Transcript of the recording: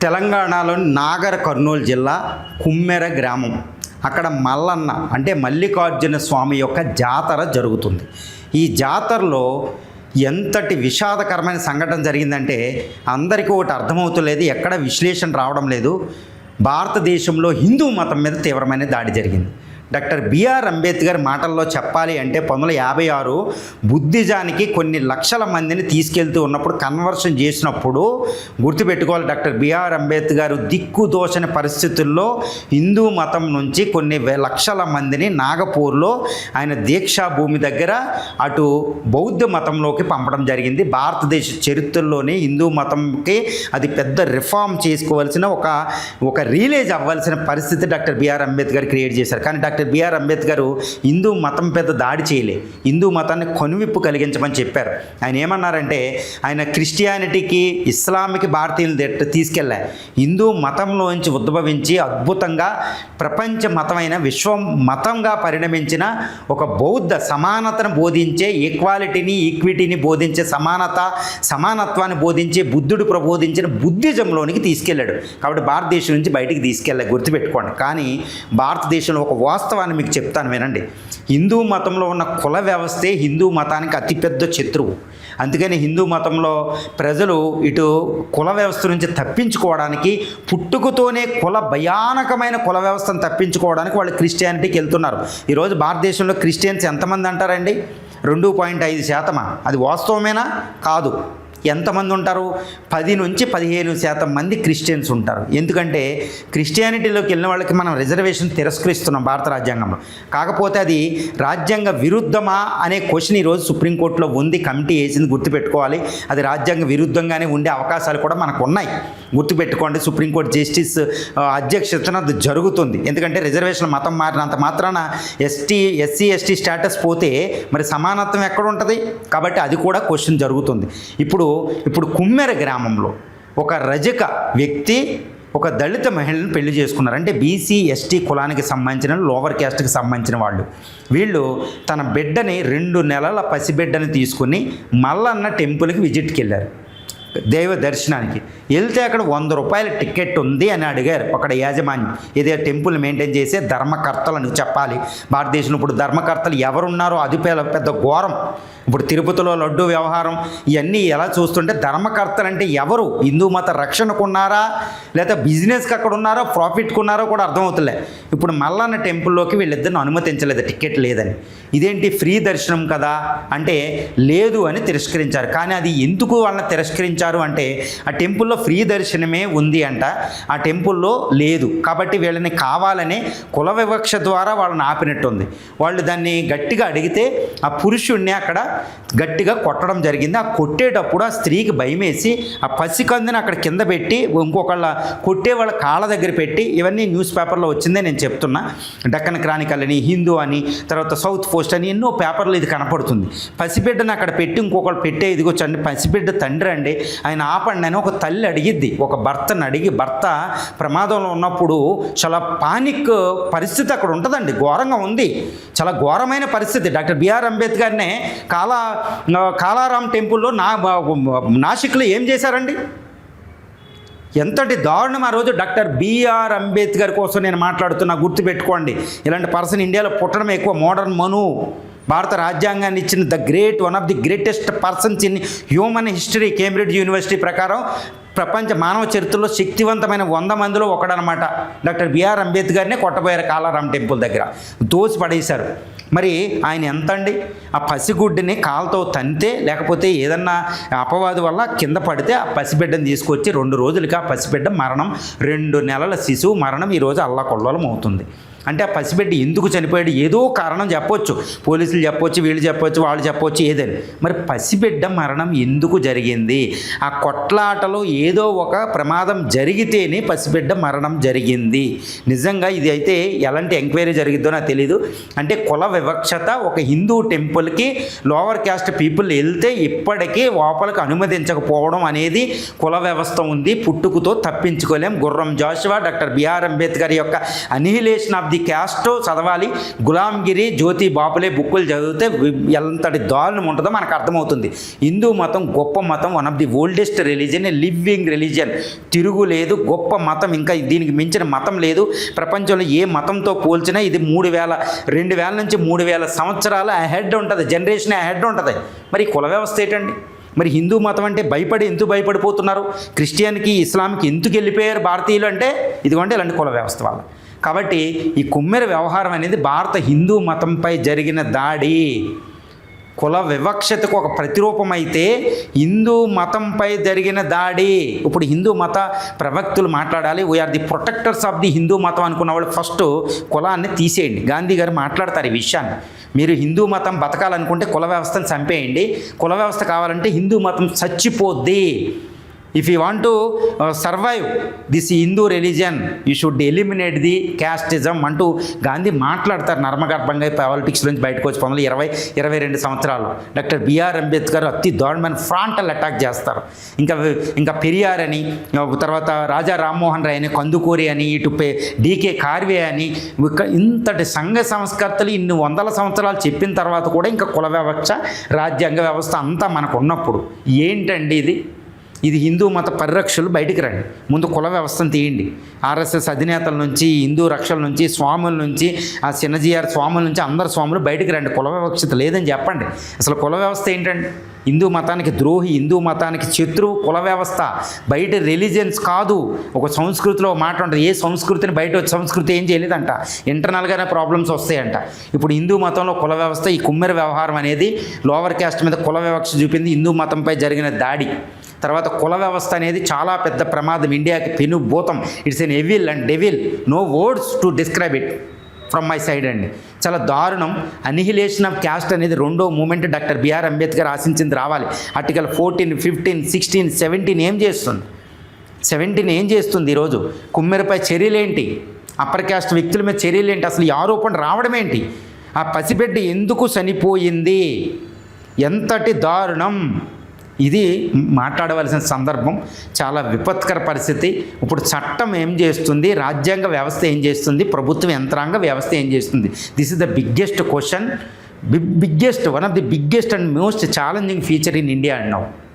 తెలంగాణలోని నాగర్ కర్నూలు జిల్లా కుమ్మెర గ్రామం. అక్కడ మల్లన్న అంటే మల్లికార్జున స్వామి యొక్క జాతర జరుగుతుంది. ఈ జాతరలో ఎంతటి విషాదకరమైన సంఘటన జరిగిందంటే అందరికీ ఒకటి అర్థమవుతలేదు, ఎక్కడ విశ్లేషణ రావడం లేదు. భారతదేశంలో హిందూ మతం మీద తీవ్రమైన దాడి జరిగింది. డాక్టర్ బిఆర్ అంబేద్కర్ మాటల్లో చెప్పాలి అంటే 1956 బుద్ధిజానికి కొన్ని లక్షల మందిని తీసుకెళ్తూ ఉన్నప్పుడు కన్వర్షన్ చేసినప్పుడు గుర్తుపెట్టుకోవాలి, డాక్టర్ బిఆర్ అంబేద్కర్ దిక్కుదోచని పరిస్థితుల్లో హిందూ మతం నుంచి కొన్ని లక్షల మందిని నాగపూర్లో ఆయన దీక్షా భూమి దగ్గర అటు బౌద్ధ మతంలోకి పంపడం జరిగింది. భారతదేశ చరిత్రలోనే హిందూ మతంకి అది పెద్ద రిఫార్మ్ చేసుకోవాల్సిన ఒక రిలీజ్ అవ్వాల్సిన పరిస్థితి డాక్టర్ బిఆర్ అంబేద్కర్ క్రియేట్ చేశారు. కానీ డాక్టర్ బిఆర్ అంబేద్కర్ హిందూ మతం పెద్ద దాడి చేయలే, హిందూ మతాన్ని కొనువిప్పు కలిగించమని చెప్పారు. ఆయన ఏమన్నారంటే, ఆయన క్రిస్టియానిటీకి ఇస్లాంకి భారతీయులు తీసుకెళ్ళా, హిందూ మతంలోంచి ఉద్భవించి అద్భుతంగా ప్రపంచ మతమైన విశ్వ మతంగా పరిణమించిన ఒక బౌద్ధ సమానతను బోధించే, ఈక్వాలిటీని ఈక్విటీని బోధించే, సమానత్వాన్ని బోధించే బుద్ధుడు ప్రబోధించిన బుద్ధిజంలోనికి తీసుకెళ్ళాడు. కాబట్టి భారతదేశం నుంచి బయటికి తీసుకెళ్ళా, గుర్తుపెట్టుకోండి. కానీ భారతదేశంలో ఒక వాస్తవాన్ని మీకు చెప్తాను వినండి. హిందూ మతంలో ఉన్న కుల వ్యవస్థే హిందూ మతానికి అతిపెద్ద శత్రువు. అందుకని హిందూ మతంలో ప్రజలు ఇటు కుల వ్యవస్థ నుంచి తప్పించుకోవడానికి, పుట్టుకతోనే భయానకమైన కుల వ్యవస్థను తప్పించుకోవడానికి వాళ్ళు క్రిస్టియానిటీకి వెళ్తున్నారు. ఈరోజు భారతదేశంలో క్రిస్టియన్స్ ఎంతమంది అంటారండి? 2.5%. అది వాస్తవమేనా? కాదు. ఎంతమంది ఉంటారు? 10 నుంచి 15% మంది క్రిస్టియన్స్ ఉంటారు. ఎందుకంటే క్రిస్టియానిటీలోకి వెళ్ళిన వాళ్ళకి మనం రిజర్వేషన్ తిరస్కరిస్తున్నాం భారత రాజ్యాంగంలో. కాకపోతే అది రాజ్యాంగ విరుద్ధమా అనే క్వశ్చన్ ఈరోజు సుప్రీంకోర్టులో ఉంది, కమిటీ వేసింది, గుర్తుపెట్టుకోవాలి. అది రాజ్యాంగ విరుద్ధంగానే ఉండే అవకాశాలు కూడా మనకు ఉన్నాయి, గుర్తుపెట్టుకోండి. సుప్రీంకోర్టు జస్టిస్ అధ్యక్షతన అది జరుగుతుంది. ఎందుకంటే రిజర్వేషన్ మతం మారినంత మాత్రాన ఎస్సీ ఎస్టీ స్టేటస్ పోతే మరి సమానత్వం ఎక్కడ ఉంటుంది? కాబట్టి అది కూడా క్వశ్చన్ జరుగుతుంది. ఇప్పుడు కుమ్మెర గ్రామంలో ఒక రజక వ్యక్తి ఒక దళిత మహిళను పెళ్లి చేసుకున్నారు. అంటే బీసీ ఎస్టీ కులానికి సంబంధించిన, లోవర్ క్యాస్ట్కి సంబంధించిన వీళ్ళు తన బిడ్డని 2 నెలల పసిబిడ్డని తీసుకుని మల్లన్న టెంపుల్కి విజిట్కి వెళ్ళారు, దైవ దర్శనానికి వెళ్తే అక్కడ 100 రూపాయల టికెట్ ఉంది అని అడిగారు అక్కడ యాజమాన్యం. ఇదే టెంపుల్ మెయింటైన్ చేసే ధర్మకర్తలు అని చెప్పాలి. భారతదేశంలో ఇప్పుడు ధర్మకర్తలు ఎవరున్నారో అది పెద్ద ఘోరం. ఇప్పుడు తిరుపతిలో లడ్డు వ్యవహారం ఇవన్నీ ఎలా చూస్తుంటే ధర్మకర్తలు అంటే ఎవరు? హిందూ మత రక్షణకు ఉన్నారా, లేదా బిజినెస్కి అక్కడ ఉన్నారో, ప్రాఫిట్కి ఉన్నారో కూడా అర్థమవుతులే. ఇప్పుడు మల్లన్న టెంపుల్లోకి వీళ్ళిద్దరిని అనుమతించలేదు, టికెట్ లేదని. ఇదేంటి ఫ్రీ దర్శనం కదా అంటే లేదు అని తిరస్కరించారు. కానీ అది ఎందుకు వాళ్ళని తిరస్కరించారు అంటే ఆ టెంపుల్లో ఫ్రీ దర్శనమే ఉంది అంట, ఆ టెంపుల్లో లేదు. కాబట్టి వీళ్ళని కావాలనే కుల వివక్ష ద్వారా వాళ్ళని ఆపినట్టుంది. వాళ్ళు దాన్ని గట్టిగా అడిగితే ఆ పురుషుణ్ణి అక్కడ గట్టిగా కొట్టడం జరిగింది. ఆ కొట్టేటప్పుడు ఆ స్త్రీకి భయమేసి ఆ పసికందుని అక్కడ కింద పెట్టి ఇంకొకళ్ళ కొట్టే వాళ్ళ కాళ్ళ దగ్గర పెట్టి, ఇవన్నీ న్యూస్ పేపర్లో వచ్చిందే నేను చెప్తున్నా. డక్కన్ క్రానికల్ అని, హిందూ అని, తర్వాత సౌత్ పోస్ట్ అని ఎన్నో పేపర్లు ఇది కనపడుతుంది. పసిబిడ్డను అక్కడ పెట్టి ఇంకొకళ్ళు పెట్టే, ఇదిగో చండి పసిబిడ్డ తండ్రి అండి ఆయన ఆపండి అని ఒక తల్లి అడిగిద్ది. ఒక భర్తను అడిగి, భర్త ప్రమాదంలో ఉన్నప్పుడు చాలా పానిక్ పరిస్థితి అక్కడ ఉంటుందండి, ఘోరంగా ఉంది, చాలా ఘోరమైన పరిస్థితి. డాక్టర్ బిఆర్ అంబేద్కర్నే కాలారాం టెంపుల్లో నాసిక్లో ఏం చేశారండి? ఎంతటి దారుణం. ఆ రోజు డాక్టర్ బిఆర్ అంబేద్కర్ కోసం నేను మాట్లాడుతున్నా, గుర్తుపెట్టుకోండి. ఇలాంటి పర్సన్ ఇండియాలో పుట్టడం ఎక్కువ. మోడర్న్ మను భారత రాజ్యాంగాన్ని ఇచ్చిన one of the greatest persons in human history, Cambridge university ప్రకారం ప్రపంచ మానవ చరిత్రలో శక్తివంతమైన 100 మందిలో ఒకడనమాట. డాక్టర్ బిఆర్ అంబేద్కర్నే కొట్టబోయారు కాలారాం టెంపుల్ దగ్గర, దోసి పడేశారు. మరి ఆయన ఎంత అండి? ఆ పసిగుడ్డిని కాలుతో తంతే, లేకపోతే ఏదన్నా అపవాదు వల్ల కింద పడితే ఆ పసిబిడ్డను తీసుకొచ్చి 2 రోజులకి ఆ పసిబిడ్డ మరణం, 2 నెలల శిశువు మరణం ఈరోజు అల్లకొల్లోలం అవుతుంది. అంటే ఆ పసిబిడ్డ ఎందుకు చనిపోయాడు? ఏదో కారణం చెప్పొచ్చు, పోలీసులు చెప్పొచ్చు, వీళ్ళు చెప్పొచ్చు, వాళ్ళు చెప్పొచ్చు, ఏదని. మరి పసిబిడ్డ మరణం ఎందుకు జరిగింది? ఆ కొట్లాటలో ఏదో ఒక ప్రమాదం జరిగితేనే పసిబిడ్డ మరణం జరిగింది. నిజంగా ఇది అయితే ఎలాంటి ఎంక్వైరీ జరిగిద్దో నాకు తెలీదు. అంటే కుల వివక్షత, ఒక హిందూ టెంపుల్కి లోవర్ క్యాస్ట్ పీపుల్ వెళ్తే ఇప్పటికీ లోపలికి అనుమతించకపోవడం అనేది కుల వ్యవస్థ ఉంది, పుట్టుకతో తప్పించుకోలేం. గుర్రం జాషువా డాక్టర్ బిఆర్ అంబేద్కర్ యొక్క అనిహిలేషన్ ఆఫ్ ది క్యాస్ట్ చదవాలి. గులాంగిరి, జ్యోతి బాపులే బుక్కులు చదివితే ఎంతటి దారుణం ఉంటుందో మనకు అర్థమవుతుంది. హిందూ మతం గొప్ప మతం, one of the oldest religion, living religion, తిరుగులేదు, గొప్ప మతం. ఇంకా దీనికి మించిన మతం లేదు ప్రపంచంలో. ఏ మతంతో పోల్చినా ఇది 2000 నుంచి 3000 సంవత్సరాల అహెడ్ ఉంటుంది, జనరేషన్ అహెడ్ ఉంటుంది. మరి కుల వ్యవస్థ ఏంటండి? మరి హిందూ మతం అంటే ఎందుకు భయపడిపోతున్నారు? క్రిస్టియన్కి, ఇస్లాంకి ఎందుకు వెళ్ళిపోయారు భారతీయులు అంటే ఇదిగోండి ఇలాంటి కుల వ్యవస్థ వల్ల. కాబట్టి ఈ కుమ్మెర వ్యవహారం అనేది భారత హిందూ మతంపై జరిగిన దాడి, కుల వివక్షతకు ఒక ప్రతిరూపం అయితే హిందూ మతంపై జరిగిన దాడి. ఇప్పుడు హిందూ మత ప్రవక్తులు మాట్లాడాలి, we are the protectors of the Hindu మతం అనుకున్న వాళ్ళు ఫస్ట్ కులాన్ని తీసేయండి. గాంధీ గారు మాట్లాడతారు ఈ విషయాన్ని. మీరు హిందూ మతం బతకాలనుకుంటే కుల వ్యవస్థను చంపేయండి, కుల వ్యవస్థ కావాలంటే హిందూ మతం చచ్చిపోద్ది. If you want to survive this Hindu religion you should eliminate the casteism అంటూ గాంధీ మాట్లాడతారు నర్మగర్భంగా. పాలిటిక్స్ నుంచి బయటకు వచ్చి 1922 సంవత్సరాలు డాక్టర్ బిఆర్ అంబేద్కర్ అతి దారుణమైన ఫ్రాంటల్ అటాక్ చేస్తారు. ఇంకా పెరియార్ అని, తర్వాత రాజా రామ్మోహన్ రాయ్ అని, కందుకూరి అని, ఇటు డీకే కార్వే అని, ఇంతటి సంఘ సంస్కర్తలు ఇన్ని వందల సంవత్సరాలు చెప్పిన తర్వాత కూడా ఇంకా కుల వ్యవస్థ, రాజ్యాంగ వ్యవస్థ అంతా మనకు ఉన్నప్పుడు ఏంటండి ఇది హిందూ మత పరిరక్షలు బయటికి రండి. ముందు కుల వ్యవస్థను తీయండి. ఆర్ఎస్ఎస్ అధినేతల నుంచి, హిందూ రక్షల నుంచి, స్వాముల నుంచి, ఆ చిన్నజీఆర్ స్వాముల నుంచి అందరు స్వాములు బయటికి రండి. కుల వ్యవస్థ లేదని చెప్పండి. అసలు కుల వ్యవస్థ ఏంటండి? హిందూ మతానికి ద్రోహి, హిందూ మతానికి శత్రువు కుల వ్యవస్థ. బయట రిలీజియన్స్ కాదు. ఒక సంస్కృతిలో మాట ఉంటుంది, ఏ సంస్కృతిని బయట వచ్చే సంస్కృతి ఏం చేయలేదంట, ఇంటర్నల్గానే ప్రాబ్లమ్స్ వస్తాయంట. ఇప్పుడు హిందూ మతంలో కుల వ్యవస్థ, ఈ కుమ్మెర వ్యవహారం అనేది లోవర్ క్యాస్ట్ మీద కుల వ్యవస్థ చూపింది, హిందూ మతంపై జరిగిన దాడి. తర్వాత కుల వ్యవస్థ అనేది చాలా పెద్ద ప్రమాదం, ఇండియాకి పెనుభూతం. It's an evil and devil, no words to describe it from my side అండి. చాలా దారుణం. అనిహిలేషన్ ఆఫ్ క్యాస్ట్ అనేది రెండో మూమెంట్ డాక్టర్ బిఆర్ అంబేద్కర్ ఆశించింది రావాలి. ఆర్టికల్ 14, 15, 16, 17 ఏం చేస్తుంది? 17 ఏం చేస్తుంది? ఈరోజు కుమ్మెరపై చర్యలేంటి? అప్పర్ క్యాస్ట్ వ్యక్తుల మీద చర్యలేంటి? అసలు ఈ ఆరోపణ రావడం ఏంటి? ఆ పసిబిడ్డ ఎందుకు చనిపోయింది? ఎంతటి దారుణం! ఇది మాట్లాడవలసిన సందర్భం. చాలా విపత్కర పరిస్థితి. ఇప్పుడు చట్టం ఏం చేస్తుంది, రాజ్యాంగ వ్యవస్థ ఏం చేస్తుంది, ప్రభుత్వ యంత్రాంగ వ్యవస్థ ఏం చేస్తుంది? This is the biggest question, one of the biggest and most challenging feature in India and now.